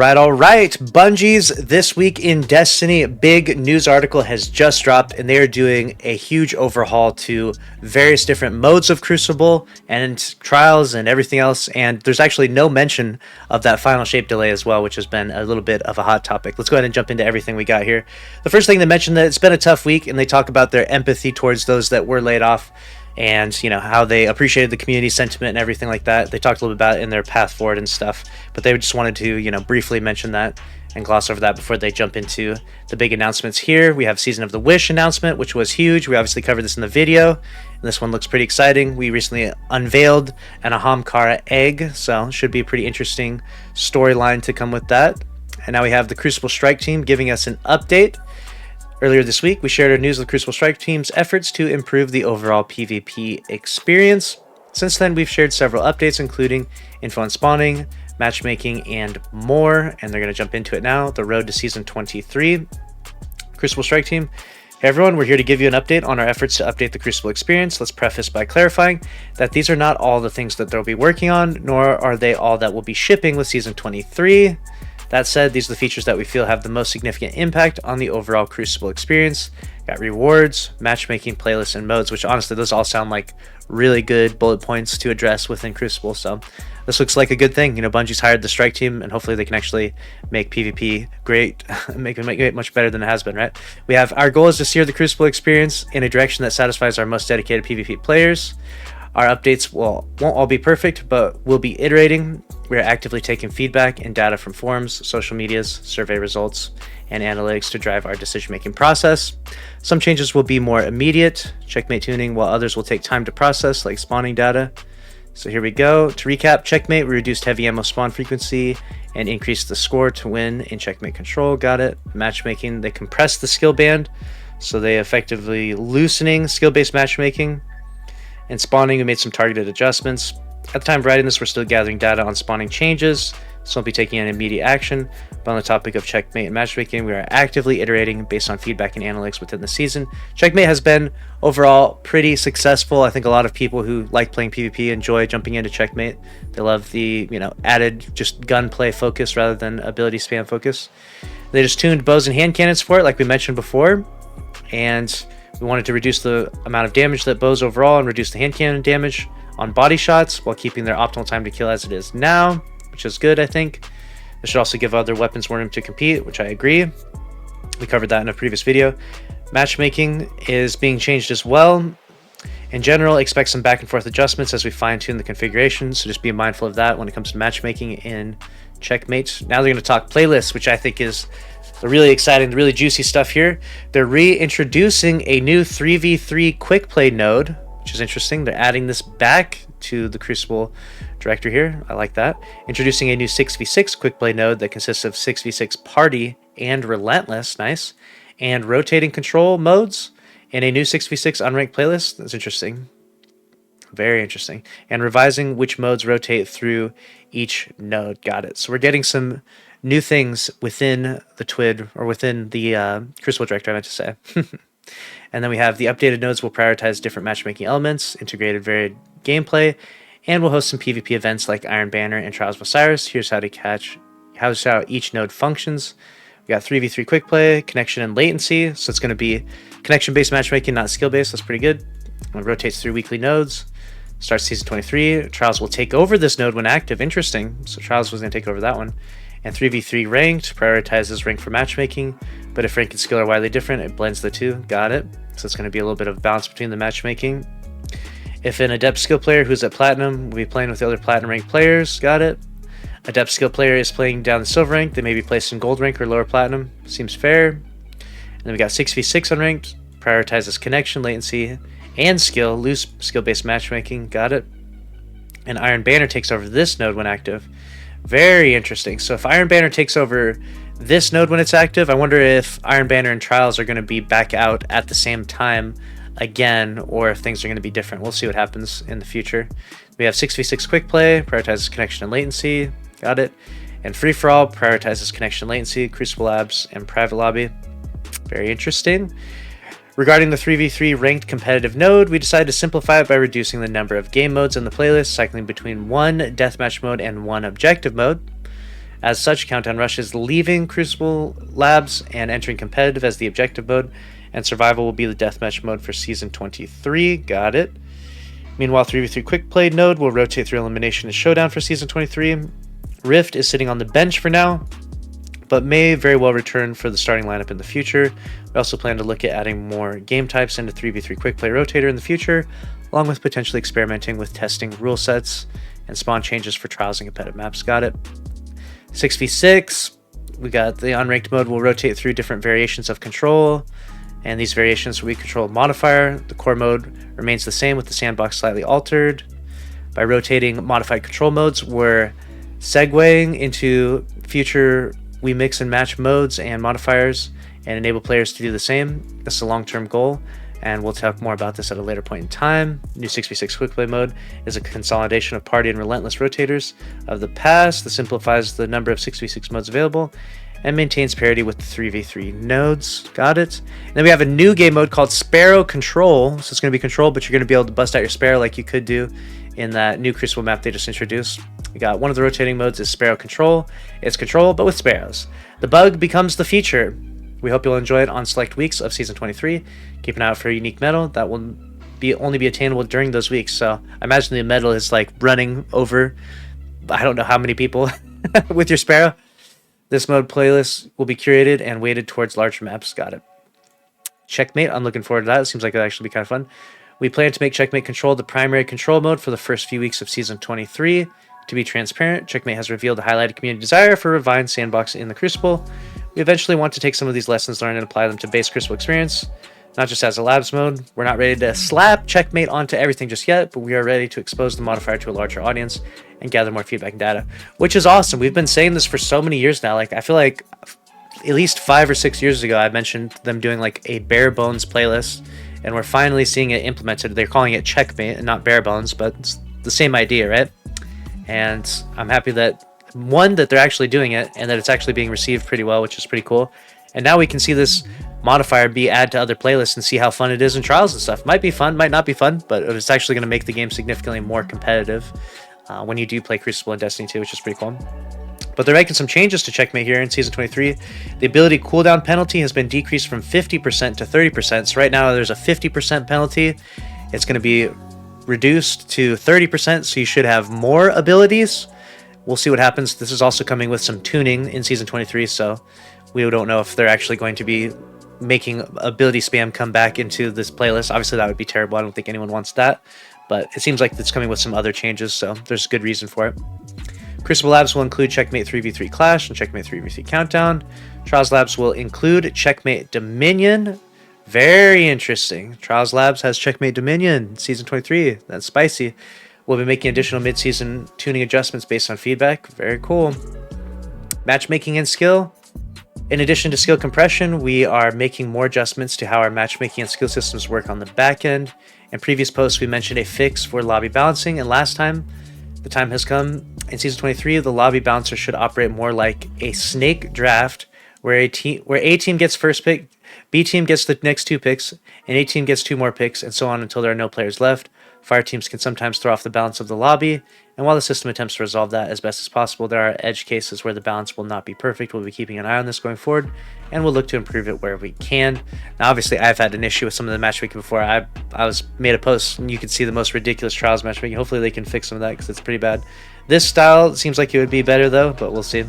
All right. Bungie's This Week in Destiny big news article has just dropped, and they are doing a huge overhaul to various different modes of Crucible and trials and everything else. And there's actually no mention of that final shape delay as well, which has been a little bit of a hot topic. Let's go ahead and jump into everything we got here. The first thing they mentioned that it's been a tough week, and they talk about their empathy towards those that were laid off. And, you know, how they appreciated the community sentiment and everything like that. They talked a little bit about it in their path forward and stuff. But they just wanted to, you know, briefly mention that and gloss over that before they jump into the big announcements here. We have Season of the Wish announcement, which was huge. We obviously covered this in the video. And this one looks pretty exciting. We recently unveiled an Ahamkara egg, so should be a pretty interesting storyline to come with that. And now we have the Crucible Strike team giving us an update. Earlier this week, we shared our news of the Crucible Strike team's efforts to improve the overall PvP experience. Since then, we've shared several updates, including info on spawning, matchmaking, and more. And they're going to jump into it now. The road to Season 23. Crucible Strike team. Hey everyone, we're here to give you an update on our efforts to update the Crucible experience. Let's preface by clarifying that these are not all the things that they'll be working on, nor are they all that will be shipping with Season 23. That said, these are the features that we feel have the most significant impact on the overall Crucible experience. Got rewards, matchmaking, playlists, and modes, which honestly, those all sound like really good bullet points to address within Crucible. So this looks like a good thing. You know, Bungie's hired the strike team, and hopefully they can actually make PvP great, make it much better than it has been, right? We have our goal is to steer the Crucible experience in a direction that satisfies our most dedicated PvP players. Our updates won't all be perfect, but we'll be iterating. We are actively taking feedback and data from forums, social medias, survey results, and analytics to drive our decision-making process. Some changes will be more immediate, checkmate tuning, while others will take time to process, like spawning data. So here we go. To recap, checkmate, we reduced heavy ammo spawn frequency and increased the score to win in checkmate control. Got it. Matchmaking, they compressed the skill band, so they effectively loosening skill-based matchmaking. And spawning, we made some targeted adjustments. At the time of writing this, we're still gathering data on spawning changes, so won't be taking any immediate action. But on the topic of checkmate and matchmaking, we are actively iterating based on feedback and analytics within the season. Checkmate has been overall pretty successful. I think a lot of people who like playing PvP enjoy jumping into checkmate. They love the, you know, added just gunplay focus rather than ability spam focus. They just tuned bows and hand cannons for it, like we mentioned before, and we wanted to reduce the amount of damage that bows overall and reduce the hand cannon damage on body shots while keeping their optimal time to kill as it is now, which is good, I think. This should also give other weapons more room to compete, which I agree. We covered that in a previous video. Matchmaking is being changed as well. In general, expect some back and forth adjustments as we fine-tune the configuration, so just be mindful of that when it comes to matchmaking in checkmates. Now they're going to talk playlists, which I think is the really exciting, the really juicy stuff here. They're reintroducing a new 3v3 quick play node, which is interesting. They're adding this back to the Crucible directory here. I like that. Introducing a new 6v6 quick play node that consists of 6v6 party and relentless, nice, and rotating control modes, and a new 6v6 unranked playlist. That's interesting. Very interesting. And revising which modes rotate through each node. Got it. So we're getting some new things within the TWID, or within the Crucible directory, I meant to say. And then we have the updated nodes will prioritize different matchmaking elements, integrated varied gameplay, and we'll host some PvP events like Iron Banner and Trials of Osiris. Here's how each node functions. We got 3v3 quick play, connection and latency. So it's going to be connection-based matchmaking, not skill-based. That's pretty good. It rotates through weekly nodes. Starts Season 23. Trials will take over this node when active. Interesting. So Trials was going to take over that one. And 3v3 ranked prioritizes rank for matchmaking, but if rank and skill are widely different, it blends the two. Got it. So it's going to be a little bit of balance between the matchmaking. If an adept skill player who's at platinum will be playing with the other platinum ranked players, got it. Adept skill player is playing down the silver rank, they may be placed in gold rank or lower platinum. Seems fair. And then we got 6v6 unranked, prioritizes connection, latency, and skill, loose skill-based matchmaking. Got it. And Iron Banner takes over this node when active. Very interesting. So if Iron Banner takes over this node when it's active, I wonder if Iron Banner and Trials are going to be back out at the same time again, or if things are going to be different. We'll see what happens in the future. We have 6v6 quick play, prioritizes connection and latency. Got it. And free for all prioritizes connection, latency, Crucible Labs, and private lobby. Very interesting. Regarding the 3v3 ranked competitive node, we decided to simplify it by reducing the number of game modes in the playlist, cycling between one deathmatch mode and one objective mode. As such, Countdown Rush is leaving Crucible Labs and entering competitive as the objective mode, and survival will be the deathmatch mode for Season 23. Got it. Meanwhile, 3v3 quick play node will rotate through elimination and showdown for Season 23. Rift is sitting on the bench for now, but may very well return for the starting lineup in the future. We also plan to look at adding more game types into 3v3 quick play rotator in the future, along with potentially experimenting with testing rule sets and spawn changes for trials and competitive maps. Got it. 6v6, we got the unranked mode will rotate through different variations of control, and these variations will be control modifier. The core mode remains the same with the sandbox slightly altered. By rotating modified control modes, we're segueing into future we mix and match modes and modifiers and enable players to do the same. This is a long-term goal, and we'll talk more about this at a later point in time. New 6v6 quick play mode is a consolidation of party and relentless rotators of the past that simplifies the number of 6v6 modes available and maintains parity with the 3v3 nodes. Got it. And then we have a new game mode called Sparrow Control. So it's going to be control, but you're going to be able to bust out your Sparrow like you could do in that new Crucible map they just introduced. We got one of the rotating modes is Sparrow Control. It's control, but with sparrows. The bug becomes the feature. We hope you'll enjoy it on select weeks of Season 23. Keep an eye out for a unique medal that will only be attainable during those weeks. So I imagine the medal is like running over, I don't know how many people with your Sparrow. This mode playlist will be curated and weighted towards larger maps. Got it. Checkmate, I'm looking forward to that. It seems like it'll actually be kind of fun. We plan to make Checkmate Control the primary control mode for the first few weeks of Season 23. To be transparent, Checkmate has revealed a highlighted community desire for a refined sandbox in the Crucible. We eventually want to take some of these lessons learned and apply them to base Crucible experience, not just as a labs mode. We're not ready to slap Checkmate onto everything just yet, but we are ready to expose the modifier to a larger audience and gather more feedback and data, which is awesome. We've been saying this for so many years now. Like, I feel like at least 5 or 6 years ago, I mentioned them doing like a bare bones playlist, and we're finally seeing it implemented. They're calling it Checkmate and not bare bones, but it's the same idea, right? And I'm happy that, one, that they're actually doing it and that it's actually being received pretty well, which is pretty cool. And now we can see this modifier be added to other playlists and see how fun it is in trials and stuff. Might be fun, might not be fun, but it's actually going to make the game significantly more competitive when you do play Crucible and Destiny 2, which is pretty cool. But they're making some changes to Checkmate here in Season 23. The ability cooldown penalty has been decreased from 50% to 30%. So right now there's a 50% penalty. It's going to be reduced to 30%, so you should have more abilities. We'll see what happens. This is also coming with some tuning in Season 23, so we don't know if they're actually going to be making ability spam come back into this playlist. Obviously, that would be terrible. I don't think anyone wants that, but it seems like it's coming with some other changes, so there's good reason for it. Crucible Labs will include Checkmate 3v3 Clash and Checkmate 3v3 Countdown. Trials Labs will include Checkmate Dominion. Very interesting. Trials Labs has Checkmate Dominion Season 23. That's spicy. We'll be making additional mid-season tuning adjustments based on feedback. Very cool. Matchmaking and skill. In addition to skill compression, we are making more adjustments to how our matchmaking and skill systems work on the back end. In previous posts, we mentioned a fix for lobby balancing, and last time, the time has come. In Season 23, the lobby balancer should operate more like a snake draft, where A team gets first pick, B team gets the next 2 picks, and A team gets 2 more picks, and so on until there are no players left. Fire teams can sometimes throw off the balance of the lobby, and while the system attempts to resolve that as best as possible, there are edge cases where the balance will not be perfect. We'll be keeping an eye on this going forward, and we'll look to improve it where we can. Now, obviously, I've had an issue with some of the matchmaking before. I made a post, and you can see the most ridiculous trials matchmaking. Hopefully, they can fix some of that, because it's pretty bad. This style seems like it would be better, though, but we'll see.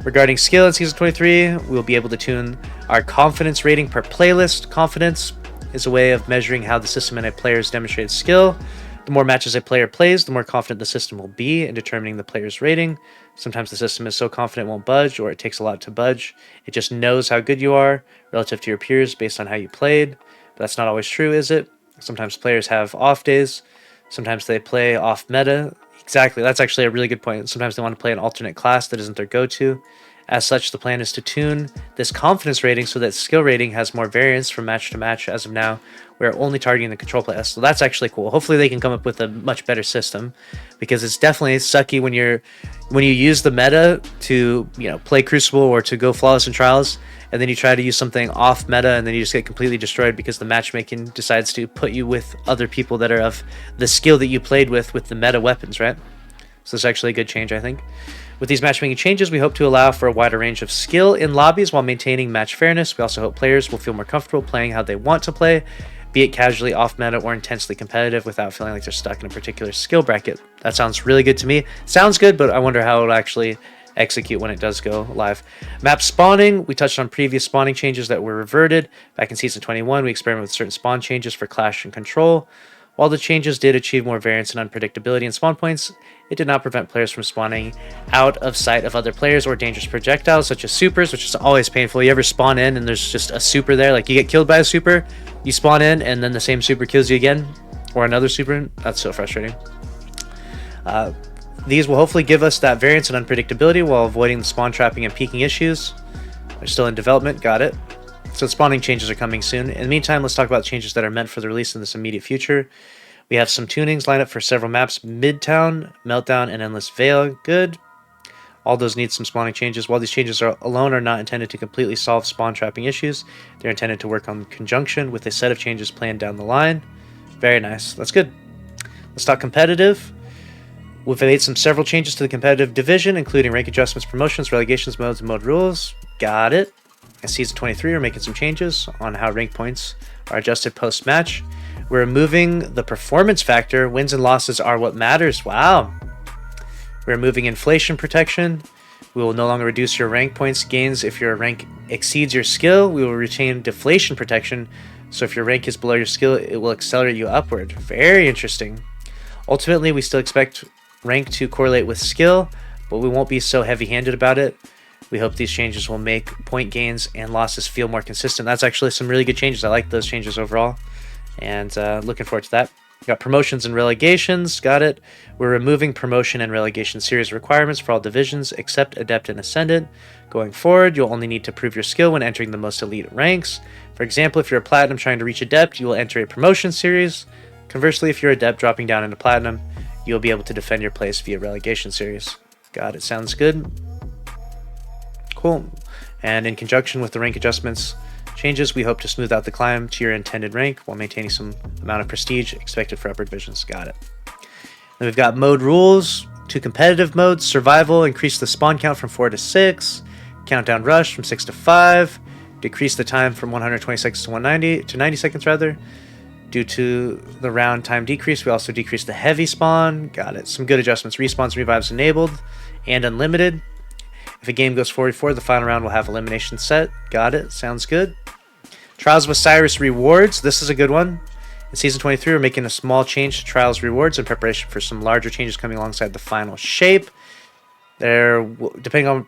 Regarding skill in Season 23, we'll be able to tune our confidence rating per playlist. Confidence is a way of measuring how the system and a player's demonstrated skill. The more matches a player plays, the more confident the system will be in determining the player's rating. Sometimes the system is so confident it won't budge, or it takes a lot to budge. It just knows how good you are relative to your peers based on how you played. But that's not always true, is it? Sometimes players have off days. Sometimes they play off meta. Exactly, that's actually a really good point. Sometimes they want to play an alternate class that isn't their go-to. As such, the plan is to tune this confidence rating so that skill rating has more variance from match to match. As of now, we're only targeting the control class, so that's actually cool. Hopefully they can come up with a much better system, because it's definitely sucky when you use the meta to play Crucible or to go flawless in trials, and then you try to use something off meta and then you just get completely destroyed because the matchmaking decides to put you with other people that are of the skill that you played with the meta weapons, right? So it's actually a good change, I think. With these matchmaking changes, we hope to allow for a wider range of skill in lobbies while maintaining match fairness. We also hope players will feel more comfortable playing how they want to play, be it casually, off-meta, or intensely competitive without feeling like they're stuck in a particular skill bracket. That sounds really good to me. Sounds good, but I wonder how it'll actually execute when it does go live. Map spawning, we touched on previous spawning changes that were reverted. Back in Season 21, we experimented with certain spawn changes for Clash and Control. While the changes did achieve more variance and unpredictability in spawn points, it did not prevent players from spawning out of sight of other players or dangerous projectiles such as supers, which is always painful. You ever spawn in and there's just a super there, like you get killed by a super, you spawn in and then the same super kills you again, or another super. That's so frustrating. These will hopefully give us that variance and unpredictability while avoiding the spawn trapping and peeking issues. They're still in development, got it. So spawning changes are coming soon. In the meantime, let's talk about changes that are meant for the release in this immediate future. We have some tunings lined up for several maps: Midtown, Meltdown, and Endless Vale. Good. All those need some spawning changes. While these changes alone are not intended to completely solve spawn trapping issues, they're intended to work in conjunction with a set of changes planned down the line. Very nice. That's good. Let's talk competitive. We've made several changes to the competitive division, including rank adjustments, promotions, relegations, modes, and mode rules. Got it. In Season 23, we're making some changes on how rank points are adjusted post-match. We're removing the performance factor. Wins and losses are what matters. Wow. We're removing inflation protection. We will no longer reduce your rank points gains if your rank exceeds your skill. We will retain deflation protection. So if your rank is below your skill, it will accelerate you upward. Very interesting. Ultimately, we still expect rank to correlate with skill, but we won't be so heavy-handed about it. We hope these changes will make point gains and losses feel more consistent. That's actually some really good changes. I like those changes overall, and looking forward to that. We got promotions and relegations. Got it. We're removing promotion and relegation series requirements for all divisions except Adept and Ascendant. Going forward, you'll only need to prove your skill when entering the most elite ranks. For example, if you're a Platinum trying to reach Adept, you will enter a promotion series. Conversely, if you're Adept dropping down into Platinum, you'll be able to defend your place via relegation series. Got it. Sounds good. Cool. And in conjunction with the rank adjustments changes, we hope to smooth out the climb to your intended rank while maintaining some amount of prestige expected for upper divisions. Got it. Then we've got mode rules. 2 competitive modes. Survival, increase the spawn count from 4 to 6. Countdown rush from 6 to 5. Decrease the time from 120 seconds to 90 seconds rather. Due to the round time decrease, we also decreased the heavy spawn. Got it. Some good adjustments. Respawns and revives enabled and unlimited. If a game goes 44, the final round will have elimination set. Got it. Sounds good. Trials of Osiris rewards. This is a good one. In Season 23, we're making a small change to Trials rewards in preparation for some larger changes coming alongside the final shape. Depending on...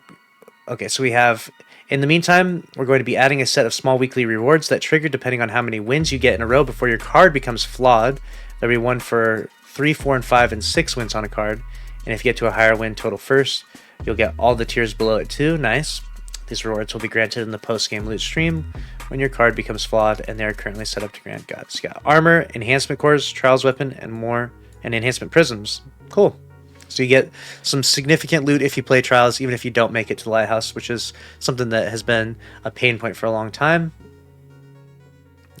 Okay, so we have... In the meantime, we're going to be adding a set of small weekly rewards that trigger depending on how many wins you get in a row before your card becomes flawed. There'll be one for 3, 4, and 5, and 6 wins on a card. And if you get to a higher win total first, you'll get all the tiers below it too. Nice. These rewards will be granted in the post-game loot stream when your card becomes flawed, and they are currently set up to grant gods. You got armor, enhancement cores, trials weapon, and more, and enhancement prisms. Cool. So you get some significant loot if you play trials, even if you don't make it to the lighthouse, which is something that has been a pain point for a long time.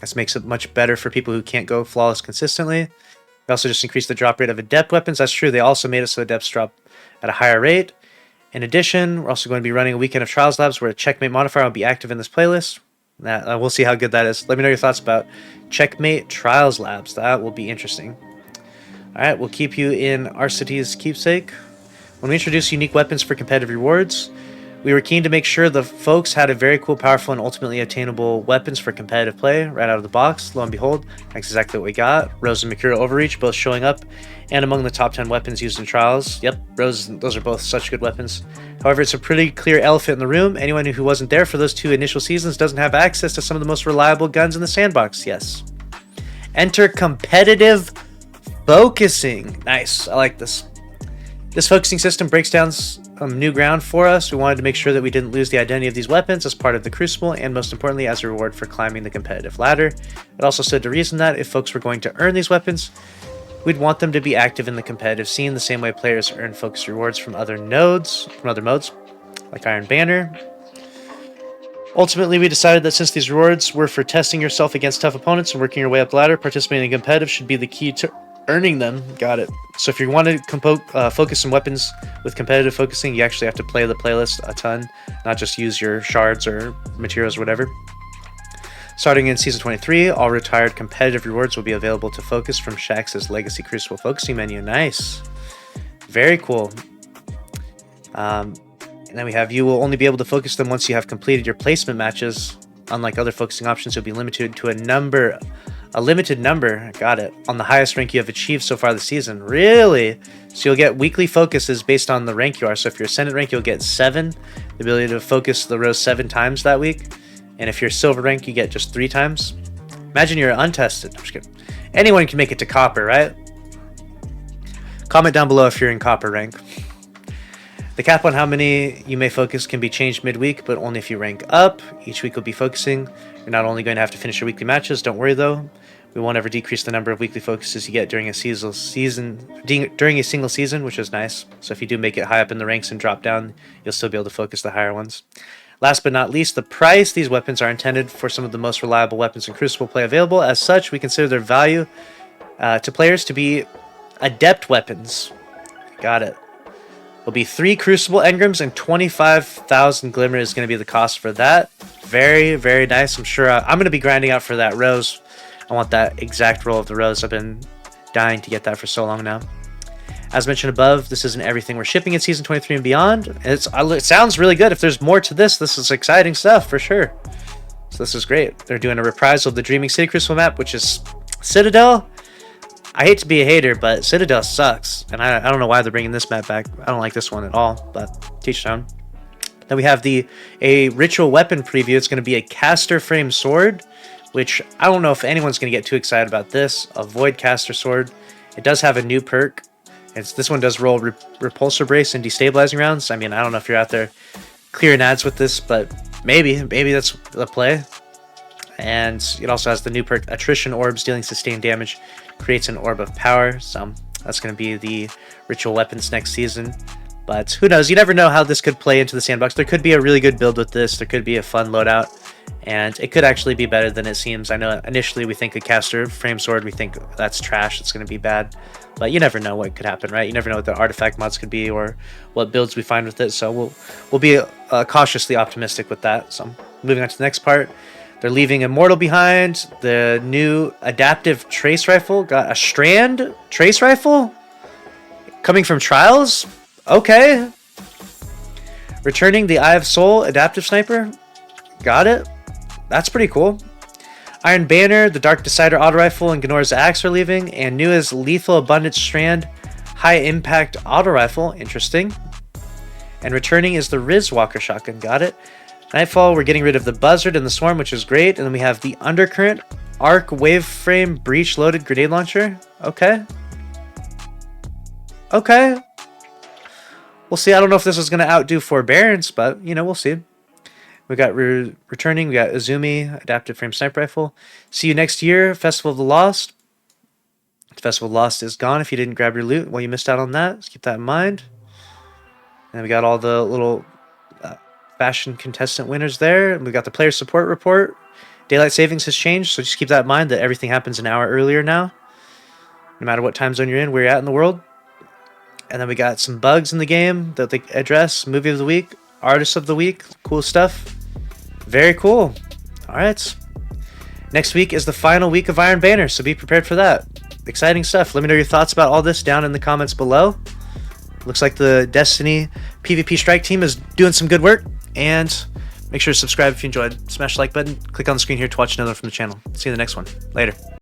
This makes it much better for people who can't go flawless consistently. We also just increased the drop rate of adept weapons. That's true. They also made it so adepts drop at a higher rate. In addition, we're also going to be running a weekend of Trials Labs where a Checkmate modifier will be active in this playlist. We'll see how good that is. Let me know your thoughts about Checkmate Trials Labs. That will be interesting. Alright, we'll keep you in Arcity's keepsake. When we introduce unique weapons for competitive rewards, we were keen to make sure the folks had a very cool, powerful, and ultimately attainable weapons for competitive play right out of the box. Lo and behold, that's exactly what we got. Rose and Mercurial Overreach both showing up and among the top 10 weapons used in trials. Yep, those are both such good weapons. However, it's a pretty clear elephant in the room. Anyone who wasn't there for those 2 initial seasons doesn't have access to some of the most reliable guns in the sandbox. Yes. Enter competitive focusing. Nice. I like this. This focusing system breaks down new ground for us. We wanted to make sure that we didn't lose the identity of these weapons as part of the Crucible, and most importantly, as a reward for climbing the competitive ladder. It also stood to reason that if folks were going to earn these weapons, we'd want them to be active in the competitive scene the same way players earn focus rewards from other modes, like Iron Banner. Ultimately, we decided that since these rewards were for testing yourself against tough opponents and working your way up the ladder, participating in competitive should be the key to Earning them. Got it. So if you want to focus some weapons with competitive focusing, you actually have to play the playlist a ton, not just use your shards or materials or whatever. Starting in Season 23, all retired competitive rewards will be available to focus from Shaxx's Legacy Crucible focusing menu. Nice. Very cool. And then we have, you will only be able to focus them once you have completed your placement matches. Unlike other focusing options, you'll be limited to a limited number. Got it. On the highest rank you have achieved so far this season. Really? So you'll get weekly focuses based on the rank you are. So if you're Ascendant rank, you'll get 7. The ability to focus the rows 7 times that week. And if you're Silver rank, you get just 3 times. Imagine you're untested. I'm just kidding. Anyone can make it to Copper, right? Comment down below if you're in Copper rank. The cap on how many you may focus can be changed midweek, but only if you rank up. Each week will be focusing. You're not only going to have to finish your weekly matches, don't worry though. We won't ever decrease the number of weekly focuses you get during a single season, which is nice. So if you do make it high up in the ranks and drop down, you'll still be able to focus the higher ones. Last but not least, the price. These weapons are intended for some of the most reliable weapons in Crucible play available. As such, we consider their value to players to be adept weapons. Got it. Will be 3 Crucible engrams and 25,000 Glimmer is going to be the cost for that. Very, very nice. I'm sure I'm going to be grinding out for that rose. I want that exact roll of the rose. I've been dying to get that for so long now. As mentioned above, this isn't everything we're shipping in Season 23 and beyond. It sounds really good. If there's more to this, this is exciting stuff for sure. So this is great. They're doing a reprisal of the Dreaming City Crucible map, which is Citadel. I hate to be a hater, but Citadel sucks. And I don't know why they're bringing this map back. I don't like this one at all, but teach their own. Then we have a ritual weapon preview. It's going to be a caster frame sword, which I don't know if anyone's going to get too excited about this. A void caster sword. It does have a new perk. This one does roll repulsor brace and destabilizing rounds. I mean, I don't know if you're out there clearing ads with this, but maybe that's the play. And it also has the new perk attrition orbs, dealing sustained damage, creates an orb of power. So that's going to be the ritual weapons next season. But who knows? You never know how this could play into the sandbox. There could be a really good build with this. There could be a fun loadout. And it could actually be better than it seems. I know initially we think a caster frame sword, we think that's trash. It's going to be bad. But you never know what could happen, right? You never know what the artifact mods could be or what builds we find with it. So we'll be cautiously optimistic with that. So moving on to the next part. They're leaving Immortal behind. The new adaptive trace rifle. Got a strand trace rifle? Coming from Trials? Okay. Returning the Eye of Soul adaptive sniper. Got it. That's pretty cool. Iron Banner, the Dark Decider auto rifle, and Gnora's axe are leaving. And new is Lethal Abundance Strand high impact auto rifle. Interesting. And returning is the Riz Walker shotgun. Got it. Nightfall, we're getting rid of the Buzzard and the Swarm, which is great. And then we have the Undercurrent Arc Waveframe Breach Loaded Grenade Launcher. Okay. Okay. We'll see. I don't know if this is going to outdo Forbearance, but, you know, we'll see. We got returning. We got Izumi Adaptive Frame Sniper Rifle. See you next year. Festival of the Lost. Festival of the Lost is gone if you didn't grab your loot. Well, you missed out on that. Let's keep that in mind. And we got all the little fashion contestant winners there. We got the player support report. Daylight savings has changed, so just keep that in mind that everything happens an hour earlier now. No matter what time zone you're in, where you're at in the world. And then we got some bugs in the game that they address. Movie of the week. Artist of the week. Cool stuff. Very cool. Alright. Next week is the final week of Iron Banner, so be prepared for that. Exciting stuff. Let me know your thoughts about all this down in the comments below. Looks like the Destiny PvP Strike team is doing some good work. And make sure to subscribe if you enjoyed. Smash the like button. Click on the screen here to watch another from the channel. See you in the next one. Later.